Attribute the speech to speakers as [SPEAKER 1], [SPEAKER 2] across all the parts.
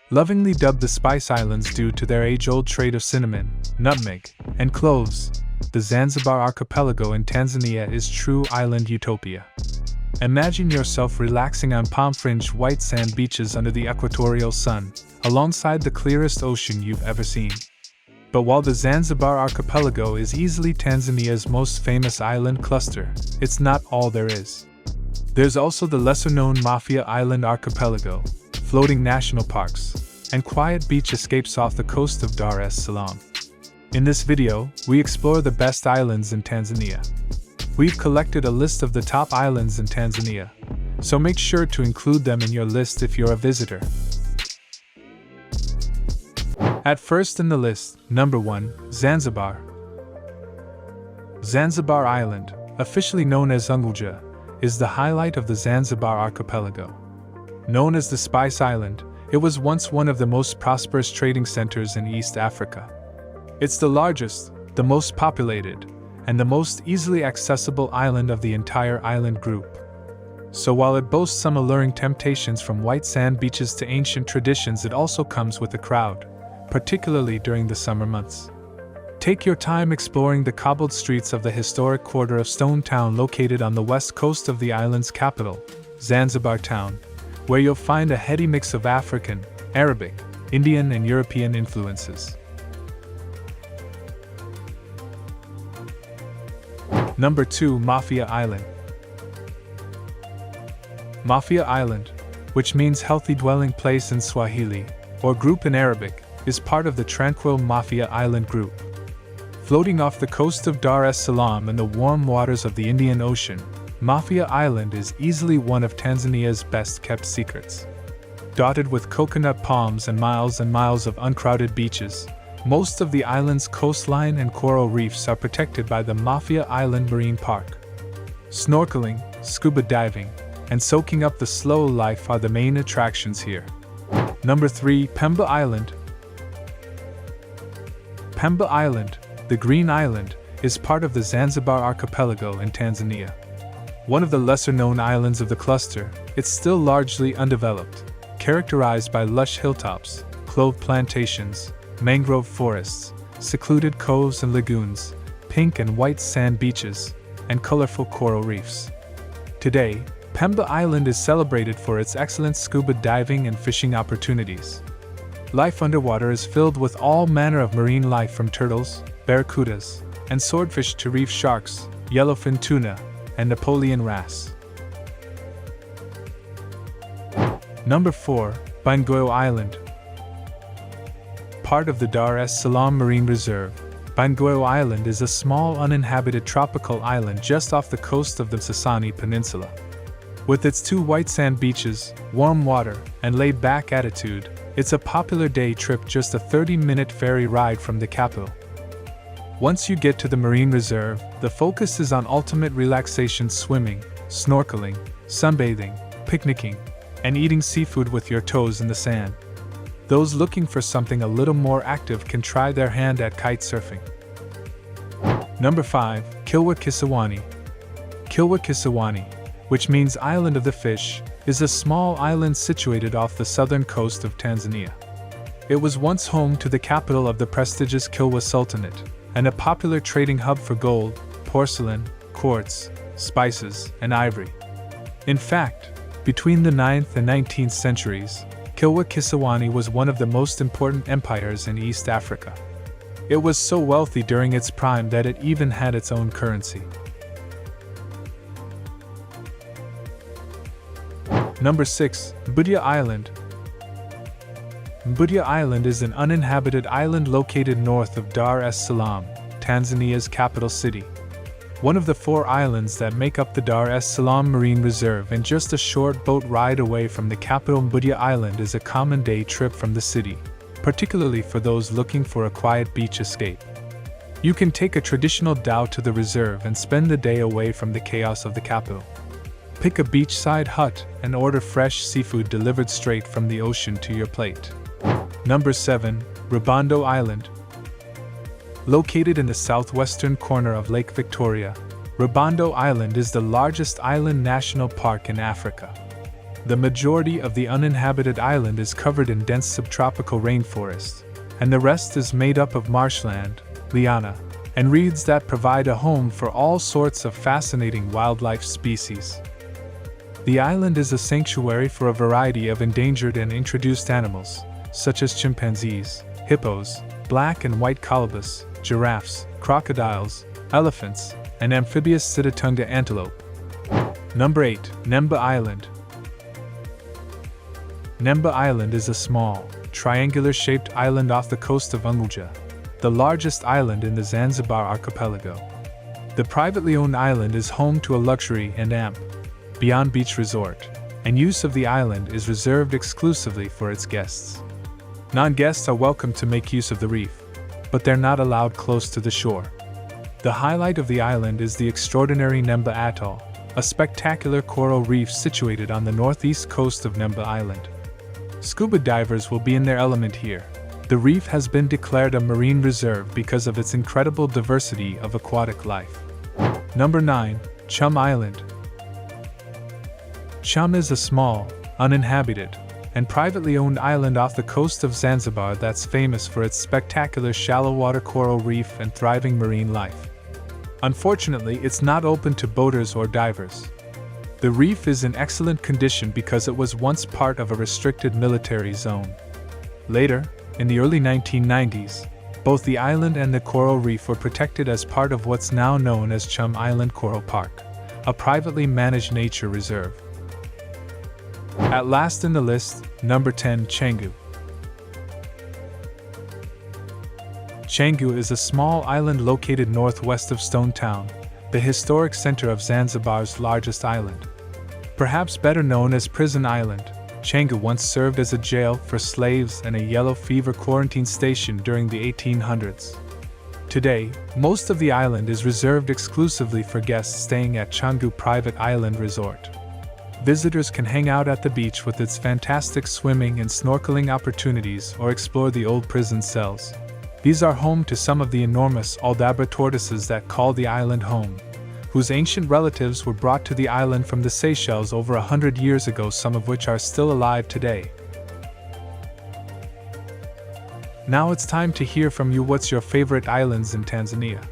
[SPEAKER 1] Lovingly dubbed the Spice Islands due to their age-old trade of cinnamon, nutmeg, and cloves, the Zanzibar archipelago in Tanzania is true island utopia. Imagine yourself relaxing on palm-fringed white sand beaches under the equatorial sun, alongside the clearest ocean you've ever seen. But while the Zanzibar archipelago is easily Tanzania's most famous island cluster, it's not all there is. There's also the lesser-known Mafia Island archipelago, floating national parks, and quiet beach escapes off the coast of Dar es Salaam. In this video, we explore the best islands in Tanzania. We've collected a list of the top islands in Tanzania, so make sure to include them in your list if you're a visitor. At first in the list, number 1, Zanzibar. Zanzibar Island, officially known as Unguja, is the highlight of the Zanzibar archipelago. Known as the Spice Island, it was once one of the most prosperous trading centers in East Africa. It's the largest, the most populated, and the most easily accessible island of the entire island group. So while it boasts some alluring temptations from white sand beaches to ancient traditions, it also comes with a crowd, particularly during the summer months. Take your time exploring the cobbled streets of the historic quarter of Stone Town located on the west coast of the island's capital, Zanzibar Town, where you'll find a heady mix of African, Arabic, Indian and European influences. Number 2, Mafia Island. Mafia Island, which means healthy dwelling place in Swahili, or group in Arabic, is part of the tranquil Mafia Island group. Floating off the coast of Dar es Salaam in the warm waters of the Indian Ocean, Mafia Island is easily one of Tanzania's best-kept secrets. Dotted with coconut palms and miles of uncrowded beaches, most of the island's coastline and coral reefs are protected by the Mafia Island Marine Park. Snorkeling, scuba diving, and soaking up the slow life are the main attractions here. Number 3, Pemba Island. Pemba Island, the Green Island, is part of the Zanzibar archipelago in Tanzania. One of the lesser-known islands of the cluster, it's still largely undeveloped, characterized by lush hilltops, clove plantations, mangrove forests, secluded coves and lagoons, pink and white sand beaches, and colorful coral reefs. Today, Pemba Island is celebrated for its excellent scuba diving and fishing opportunities. Life underwater is filled with all manner of marine life from turtles, barracudas, and swordfish to reef sharks, yellowfin tuna, and Napoleon wrasse. Number 4, Bongoyo Island. Part of the Dar es Salaam Marine Reserve, Bongoyo Island is a small uninhabited tropical island just off the coast of the Sasani Peninsula. With its 2 white sand beaches, warm water, and laid-back attitude, it's a popular day trip, just a 30-minute ferry ride from the capital. Once you get to the marine reserve, the focus is on ultimate relaxation: swimming, snorkeling, sunbathing, picnicking, and eating seafood with your toes in the sand. Those looking for something a little more active can try their hand at kite surfing. Number 5, Kilwa Kisiwani. Kilwa Kisiwani, which means Island of the Fish, is a small island situated off the southern coast of Tanzania. It was once home to the capital of the prestigious Kilwa Sultanate, and a popular trading hub for gold, porcelain, quartz, spices, and ivory. In fact, between the 9th and 19th centuries, Kilwa Kisiwani was one of the most important empires in East Africa. It was so wealthy during its prime that it even had its own currency. Number 6, Mbudya Island. Mbudya Island is an uninhabited island located north of Dar es Salaam, Tanzania's capital city. One of the 4 islands that make up the Dar es Salaam Marine Reserve, and just a short boat ride away from the capital. Mbudya Island is a common day trip from the city, particularly for those looking for a quiet beach escape. You can take a traditional dhow to the reserve and spend the day away from the chaos of the capital. Pick a beachside hut and order fresh seafood delivered straight from the ocean to your plate. Number 7, Rubondo Island. Located in the southwestern corner of Lake Victoria, Rubondo Island is the largest island national park in Africa. The majority of the uninhabited island is covered in dense subtropical rainforest, and the rest is made up of marshland, liana, and reeds that provide a home for all sorts of fascinating wildlife species. The island is a sanctuary for a variety of endangered and introduced animals, such as chimpanzees, hippos, black and white colobus, giraffes, crocodiles, elephants, and amphibious Sitatunga antelope. Number 8. Mnemba Island. Mnemba Island is a small, triangular-shaped island off the coast of Mbudya, the largest island in the Zanzibar archipelago. The privately owned island is home to a luxury and Beyond Beach resort, and use of the island is reserved exclusively for its guests. Non-guests are welcome to make use of the reef, but they're not allowed close to the shore. The highlight of the island is the extraordinary Mnemba Atoll, a spectacular coral reef situated on the northeast coast of Mnemba Island. Scuba divers will be in their element here. The reef has been declared a marine reserve because of its incredible diversity of aquatic life. Number 9. Chumbe Island. Chumbe is a small, uninhabited, and privately owned island off the coast of Zanzibar that's famous for its spectacular shallow water coral reef and thriving marine life. Unfortunately, it's not open to boaters or divers. The reef is in excellent condition because it was once part of a restricted military zone. Later, in the early 1990s, both the island and the coral reef were protected as part of what's now known as Chumbe Island Coral Park, a privately managed nature reserve. At last in the list, number 10, Changuu. Changuu is a small island located northwest of Stone Town, the historic center of Zanzibar's largest island. Perhaps better known as Prison Island, Changuu once served as a jail for slaves and a yellow fever quarantine station during the 1800s. Today, most of the island is reserved exclusively for guests staying at Changuu Private Island Resort. Visitors can hang out at the beach with its fantastic swimming and snorkeling opportunities or explore the old prison cells. These are home to some of the enormous Aldabra tortoises that call the island home, whose ancient relatives were brought to the island from the Seychelles over 100 years ago, some of which are still alive today. Now it's time to hear from you. What's your favorite islands in Tanzania?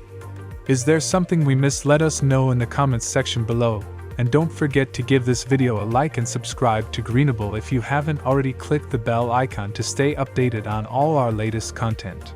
[SPEAKER 1] Is there something we missed? Let us know in the comments section below. And don't forget to give this video a like and subscribe to Greenable if you haven't already. Click the bell icon to stay updated on all our latest content.